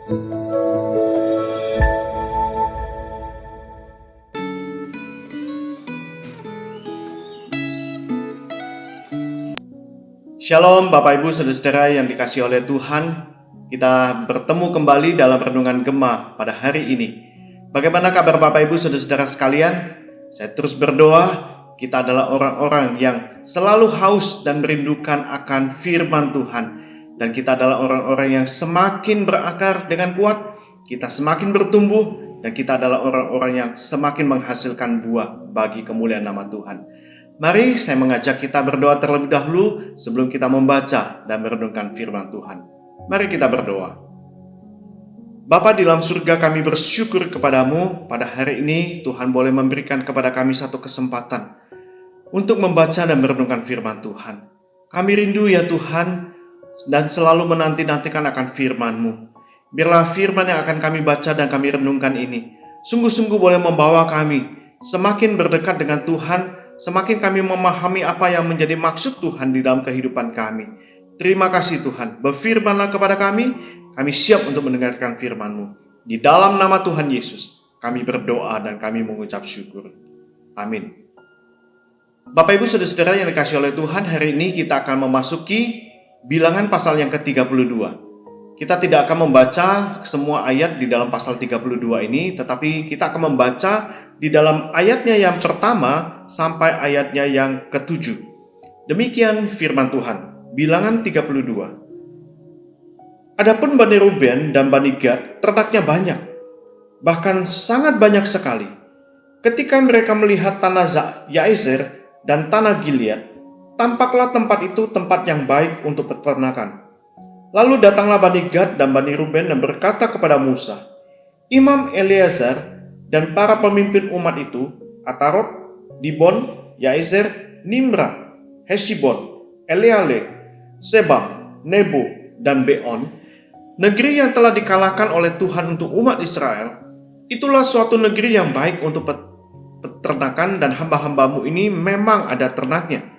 Shalom Bapak Ibu Saudara-saudara yang dikasihi oleh Tuhan. Kita bertemu kembali dalam renungan Gema pada hari ini. Bagaimana kabar Bapak Ibu Saudara-saudara sekalian? Saya terus berdoa kita adalah orang-orang yang selalu haus dan merindukan akan firman Tuhan. Dan kita adalah orang-orang yang semakin berakar dengan kuat, kita semakin bertumbuh, dan kita adalah orang-orang yang semakin menghasilkan buah bagi kemuliaan nama Tuhan. Mari saya mengajak kita berdoa terlebih dahulu sebelum kita membaca dan merenungkan firman Tuhan. Mari kita berdoa. Bapa di dalam surga, kami bersyukur kepadamu pada hari ini Tuhan boleh memberikan kepada kami satu kesempatan untuk membaca dan merenungkan firman Tuhan. Kami rindu ya Tuhan dan selalu menanti-nantikan akan firman-Mu. Biarlah firman yang akan kami baca dan kami renungkan ini sungguh-sungguh boleh membawa kami semakin berdekat dengan Tuhan, semakin kami memahami apa yang menjadi maksud Tuhan di dalam kehidupan kami. Terima kasih Tuhan, berfirmanlah kepada kami siap untuk mendengarkan firman-Mu. Di dalam nama Tuhan Yesus, kami berdoa dan kami mengucap syukur. Amin. Bapak Ibu Saudara-saudara yang dikasihi oleh Tuhan, hari ini kita akan memasuki Bilangan pasal yang ke-32. Kita tidak akan membaca semua ayat di dalam pasal 32 ini, tetapi kita akan membaca di dalam ayatnya yang pertama sampai ayatnya yang ke-7. Demikian firman Tuhan. Bilangan 32. Adapun Bani Ruben dan Bani Gad ternaknya banyak, bahkan sangat banyak sekali. Ketika mereka melihat tanah Yaezer dan tanah Gilead, tampaklah tempat itu tempat yang baik untuk peternakan. Lalu datanglah Bani Gad dan Bani Ruben dan berkata kepada Musa, Imam Eleazar dan para pemimpin umat itu, Atarot, Dibon, Yaezer, Nimra, Hesibon, Eleale, Sebam, Nebo, dan Beon, negeri yang telah dikalahkan oleh Tuhan untuk umat Israel, itulah suatu negeri yang baik untuk peternakan dan hamba-hambamu ini memang ada ternaknya.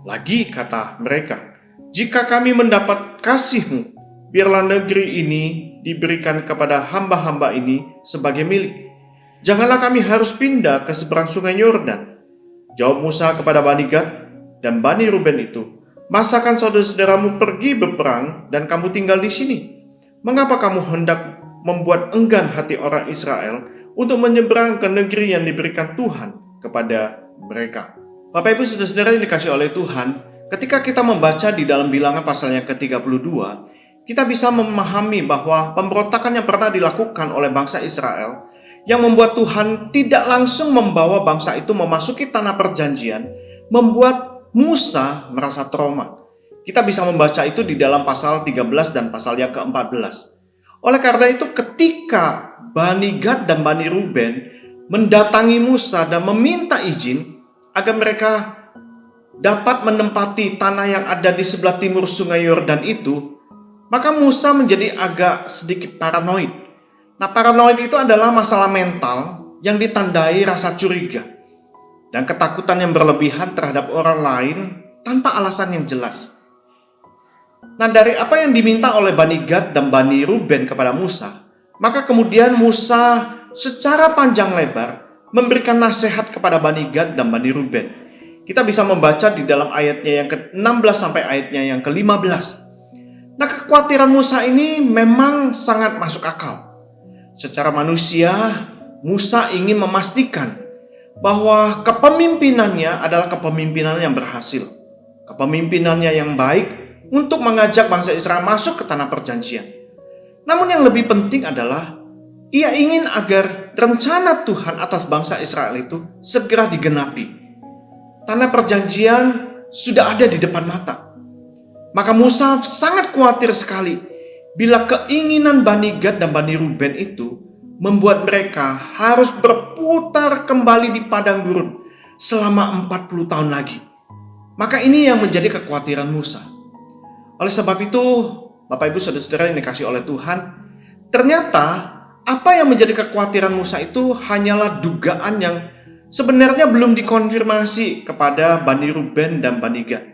Lagi kata mereka, jika kami mendapat kasih-Mu, biarlah negeri ini diberikan kepada hamba-hamba ini sebagai milik. Janganlah kami harus pindah ke seberang sungai Yordan. Jawab Musa kepada Bani Gad dan Bani Ruben itu, masakan saudara-saudaramu pergi berperang dan kamu tinggal di sini? Mengapa kamu hendak membuat enggan hati orang Israel untuk menyeberang ke negeri yang diberikan Tuhan kepada mereka? Bapak Ibu Saudara-saudara yang dikasihi oleh Tuhan, ketika kita membaca di dalam Bilangan pasal yang ke-32, kita bisa memahami bahwa pemberontakan yang pernah dilakukan oleh bangsa Israel yang membuat Tuhan tidak langsung membawa bangsa itu memasuki tanah perjanjian, membuat Musa merasa trauma. Kita bisa membaca itu di dalam pasal 13 dan pasal yang ke-14. Oleh karena itu ketika Bani Gad dan Bani Ruben mendatangi Musa dan meminta izin agar mereka dapat menempati tanah yang ada di sebelah timur sungai Yordan itu, maka Musa menjadi agak sedikit paranoid. Nah, paranoid itu adalah masalah mental yang ditandai rasa curiga dan ketakutan yang berlebihan terhadap orang lain tanpa alasan yang jelas. Nah, dari apa yang diminta oleh Bani Gad dan Bani Ruben kepada Musa, maka kemudian Musa secara panjang lebar memberikan nasihat kepada Bani Gad dan Bani Ruben. Kita bisa membaca di dalam ayatnya yang ke-16 sampai ayatnya yang ke-15. Nah, kekhawatiran Musa ini memang sangat masuk akal. Secara manusia, Musa ingin memastikan bahwa kepemimpinannya adalah kepemimpinan yang berhasil. Kepemimpinannya yang baik untuk mengajak bangsa Israel masuk ke tanah perjanjian. Namun yang lebih penting adalah ia ingin agar rencana Tuhan atas bangsa Israel itu segera digenapi. Tanah perjanjian sudah ada di depan mata. Maka Musa sangat khawatir sekali bila keinginan Bani Gad dan Bani Ruben itu membuat mereka harus berputar kembali di padang gurun selama 40 tahun lagi. Maka ini yang menjadi kekhawatiran Musa. Oleh sebab itu, Bapak Ibu Saudara-saudara yang dikasihi oleh Tuhan, ternyata apa yang menjadi kekhawatiran Musa itu hanyalah dugaan yang sebenarnya belum dikonfirmasi kepada Bani Ruben dan Bani Gad.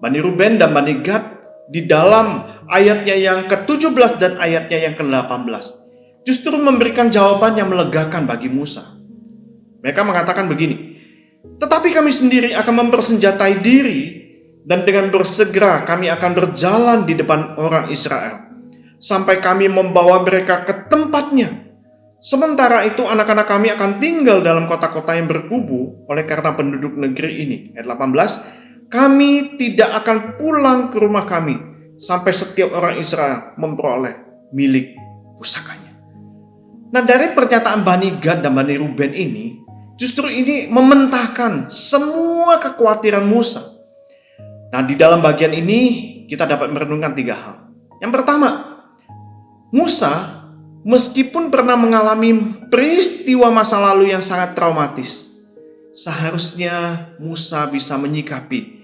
Bani Ruben dan Bani Gad di dalam ayatnya yang ke-17 dan ayatnya yang ke-18, justru memberikan jawaban yang melegakan bagi Musa. Mereka mengatakan begini, tetapi kami sendiri akan mempersenjatai diri dan dengan bersegera kami akan berjalan di depan orang Israel sampai kami membawa mereka ke tempatnya. Sementara itu anak-anak kami akan tinggal dalam kota-kota yang berkubu oleh karena penduduk negeri ini. Ayat 18, kami tidak akan pulang ke rumah kami sampai setiap orang Israel memperoleh milik pusakanya. Nah, dari pernyataan Bani Gad dan Bani Ruben ini, justru ini mementahkan semua kekhawatiran Musa. Nah, di dalam bagian ini kita dapat merenungkan 3 hal. Yang pertama, Musa meskipun pernah mengalami peristiwa masa lalu yang sangat traumatis, seharusnya Musa bisa menyikapi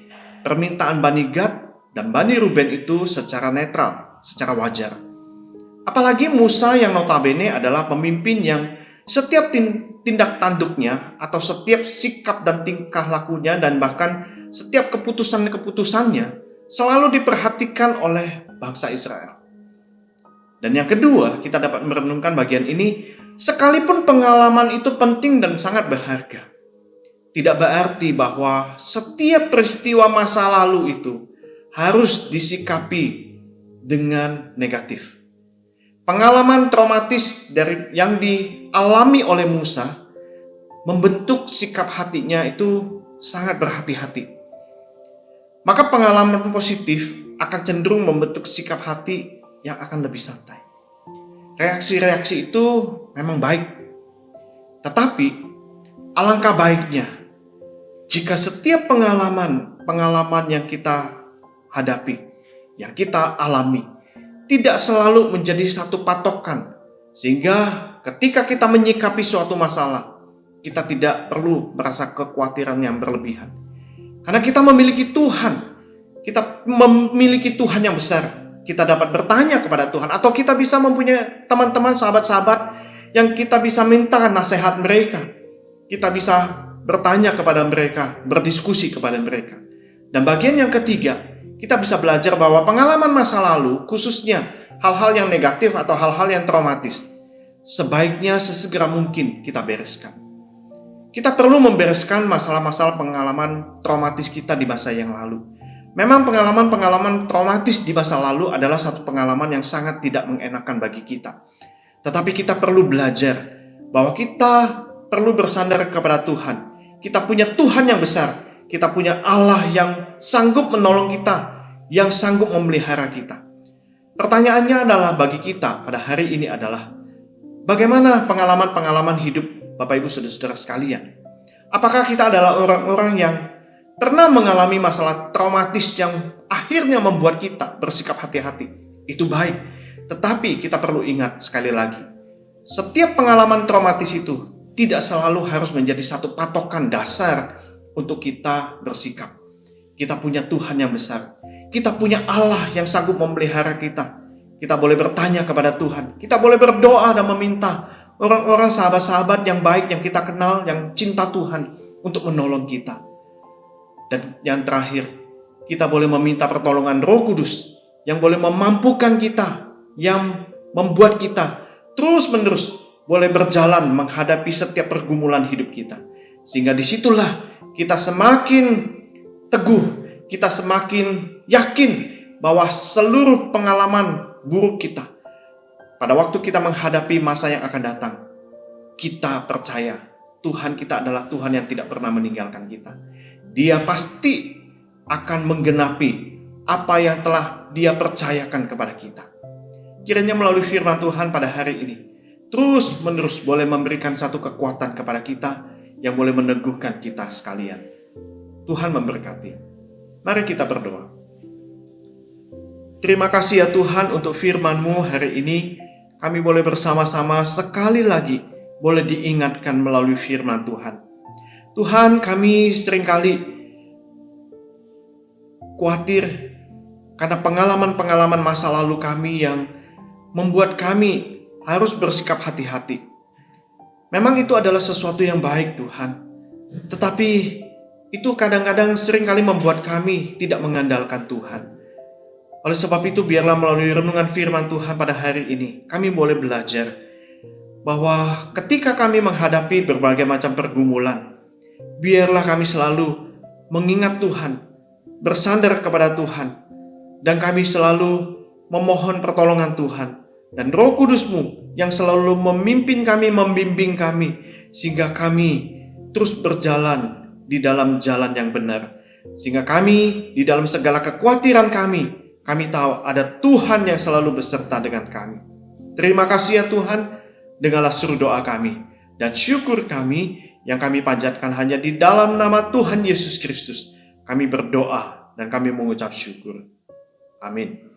permintaan Bani Gad dan Bani Ruben itu secara netral, secara wajar. Apalagi Musa yang notabene adalah pemimpin yang setiap tindak tanduknya atau setiap sikap dan tingkah lakunya dan bahkan setiap keputusannya selalu diperhatikan oleh bangsa Israel. Dan yang kedua, kita dapat merenungkan bagian ini, sekalipun pengalaman itu penting dan sangat berharga, tidak berarti bahwa setiap peristiwa masa lalu itu harus disikapi dengan negatif. Pengalaman traumatis yang dialami oleh Musa membentuk sikap hatinya itu sangat berhati-hati. Maka pengalaman positif akan cenderung membentuk sikap hati yang akan lebih santai. Reaksi-reaksi itu memang baik. Tetapi alangkah baiknya jika setiap pengalaman yang kita hadapi, yang kita alami, tidak selalu menjadi satu patokan. Sehingga ketika kita menyikapi suatu masalah, kita tidak perlu merasa kekhawatiran yang berlebihan. Karena kita memiliki Tuhan. Kita memiliki Tuhan yang besar. Kita dapat bertanya kepada Tuhan, atau kita bisa mempunyai teman-teman, sahabat-sahabat yang kita bisa minta nasihat mereka. Kita bisa bertanya kepada mereka, berdiskusi kepada mereka. Dan bagian yang ketiga, kita bisa belajar bahwa pengalaman masa lalu, khususnya hal-hal yang negatif atau hal-hal yang traumatis, sebaiknya sesegera mungkin kita bereskan. Kita perlu membereskan masalah-masalah pengalaman traumatis kita di masa yang lalu. Memang pengalaman-pengalaman traumatis di masa lalu adalah satu pengalaman yang sangat tidak mengenakan bagi kita. Tetapi kita perlu belajar bahwa kita perlu bersandar kepada Tuhan. Kita punya Tuhan yang besar. Kita punya Allah yang sanggup menolong kita, yang sanggup memelihara kita. Pertanyaannya adalah bagi kita pada hari ini adalah, bagaimana pengalaman-pengalaman hidup Bapak Ibu Saudara-saudara sekalian? Apakah kita adalah orang-orang yang pernah mengalami masalah traumatis yang akhirnya membuat kita bersikap hati-hati? Itu baik. Tetapi kita perlu ingat sekali lagi, setiap pengalaman traumatis itu tidak selalu harus menjadi satu patokan dasar untuk kita bersikap. Kita punya Tuhan yang besar. Kita punya Allah yang sanggup memelihara kita. Kita boleh bertanya kepada Tuhan. Kita boleh berdoa dan meminta orang-orang sahabat-sahabat yang baik yang kita kenal, yang cinta Tuhan untuk menolong kita. Dan yang terakhir, kita boleh meminta pertolongan Roh Kudus yang boleh memampukan kita, yang membuat kita terus-menerus boleh berjalan menghadapi setiap pergumulan hidup kita. Sehingga disitulah kita semakin teguh, kita semakin yakin bahwa seluruh pengalaman buruk kita, pada waktu kita menghadapi masa yang akan datang, kita percaya Tuhan kita adalah Tuhan yang tidak pernah meninggalkan kita. Dia pasti akan menggenapi apa yang telah Dia percayakan kepada kita. Kiranya melalui firman Tuhan pada hari ini, terus-menerus boleh memberikan satu kekuatan kepada kita yang boleh meneguhkan kita sekalian. Tuhan memberkati. Mari kita berdoa. Terima kasih ya Tuhan untuk firman-Mu hari ini. Kami boleh bersama-sama sekali lagi boleh diingatkan melalui firman Tuhan. Tuhan, kami seringkali khawatir karena pengalaman-pengalaman masa lalu kami yang membuat kami harus bersikap hati-hati. Memang itu adalah sesuatu yang baik Tuhan. Tetapi itu kadang-kadang seringkali membuat kami tidak mengandalkan Tuhan. Oleh sebab itu, biarlah melalui renungan firman Tuhan pada hari ini, kami boleh belajar bahwa ketika kami menghadapi berbagai macam pergumulan, biarlah kami selalu mengingat Tuhan, bersandar kepada Tuhan, dan kami selalu memohon pertolongan Tuhan. Dan Roh Kudus-Mu yang selalu memimpin kami, membimbing kami, sehingga kami terus berjalan di dalam jalan yang benar. Sehingga kami, di dalam segala kekhawatiran kami tahu ada Tuhan yang selalu beserta dengan kami. Terima kasih ya Tuhan, dengarlah seru doa kami. Dan syukur kami yang kami panjatkan hanya di dalam nama Tuhan Yesus Kristus. Kami berdoa dan kami mengucap syukur. Amin.